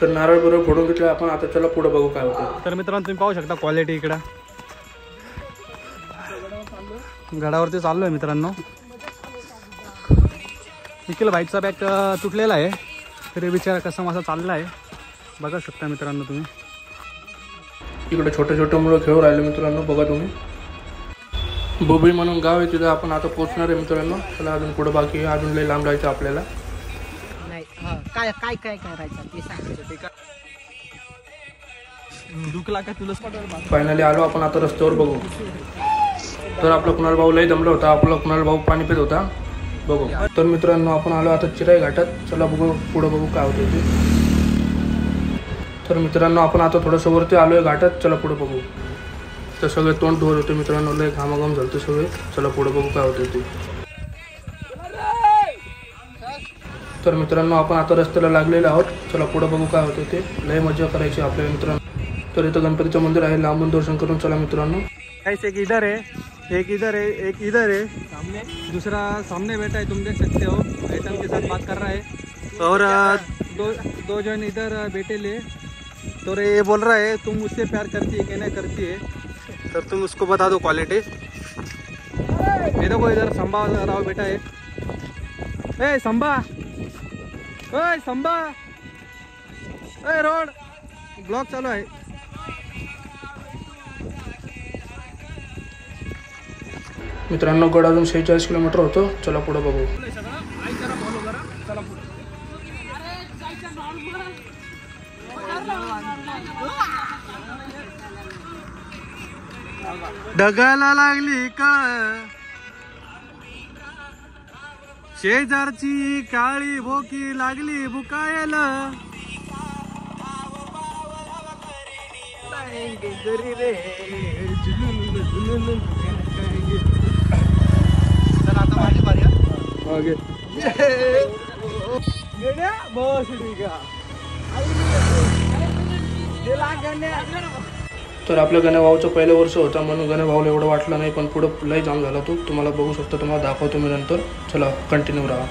तर नारळ बरोबर फोडून घेतलं आपण. आता चला पुढे बघू काय होतं. तर मित्रांनो तुम्ही पाहू शकता क्वालिटी इकडं गडावरती चाललोय मित्रांनो. निखिल बाईकचा बॅग तुटलेला आहे तरी विचार कसा माझा चालला आहे बघा शकता मित्रांनो तुम्ही. इकडे छोटे छोटे मुलं खेळू राहिले मित्रांनो बघा तुम्ही. बोबी म्हणून गाव आहे तिथं आपण आता पोहोचणार आहे मित्रांनो. चला अजून पुढे बाकी आहे, अजून लई लांब जायचं आपल्याला. काय काय काय करायचं ते सांगायचं. दुखला का तुला? फायनली आलो आपण आता रस्त्यावर बघू. तर आपला कुणाल भाऊ लई दमला होता. आपला कुणाल भाऊ पाणी पित होता बघू. तर मित्रांनो आपण आलो आता चिराई घाटात. चला बघू पुढे बघू काय होतं ते. तर मित्रांनो आपण आता थोडंसं वरती आलोय घाटात. चला पुढे बघू. तर सगळे तोंड धुवत होते मित्रांनो. लय घामाघाम झालते सगळे. चला पुढे बघू काय होतं ते. तर मित्रांनो आपण आता रस्त्याला लागलेलो आहोत. चला पुढे बघू काय होतं ते. लय मजा करायची आपल्या मित्रांनो. तर इथं गणपतीचं मंदिर आहे. लांबून दर्शन करून चला मित्रांनो. एक इधर है, एक इधर है, एक इधर है सामने, दूसरा सामने बैठा है तुम देख सकते हो. आइटम के साथ बात कर रहा है. और दो जन इधर बैठे ले. तो ये बोल रहा है तुम मुझसे प्यार करती है कि नहीं करती है. तर तुम उसको बता दो क्वालिटी. ये देखो इधर संभा राव बेटा है. ए संभा, ओए संभा, ए रोड ब्लॉक चालू आहे. मित्रांनो गड अजून 46 किलोमीटर होतं. चला पुढे बघू. ढगाला लागली काळ, शेजारची काळी भोकी लागली बुकायला. तर आपल्या गणेभाऊचं पहिलं वर्ष होतं म्हणून गणेभाऊला एवढं वाटलं नाही. पण पुढं लई जाम झाला तो. तुम्हाला बघू शकता. तुम्हाला दाखवतो मी नंतर. चला कंटिन्यू राहा.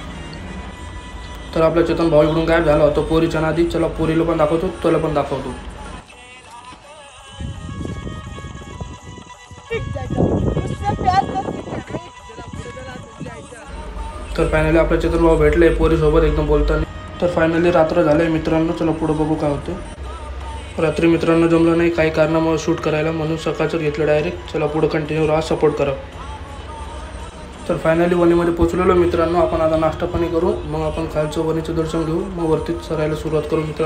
तर आपला चेतन भाऊ इकडून गायब झाला होता पोरीच्या नादी. चला पोरीला पण दाखवतो, तुला पण दाखवतो. तर फायनली आपल्या चेतन भाऊ भेटले पोरीसोबत एकदम बोलताना. तर फायनली रात्र झाले मित्रांनो. चला पुढे बघू काय होतं. रात्री मित्रांनो जमलं नाही काही कारणामुळे शूट करायला म्हणून सकाळचं घेतलं डायरेक्ट. चला पुढे कंटिन्यू राहा, सपोर्ट करा. तर फायनली वणीमध्ये पोचलेलो मित्रांनो. आपण आता नाश्ता पाणी करू मग आपण खालचं वणीचं दर्शन घेऊ मग वरतीच चरायला सुरुवात करू मित्रांनो.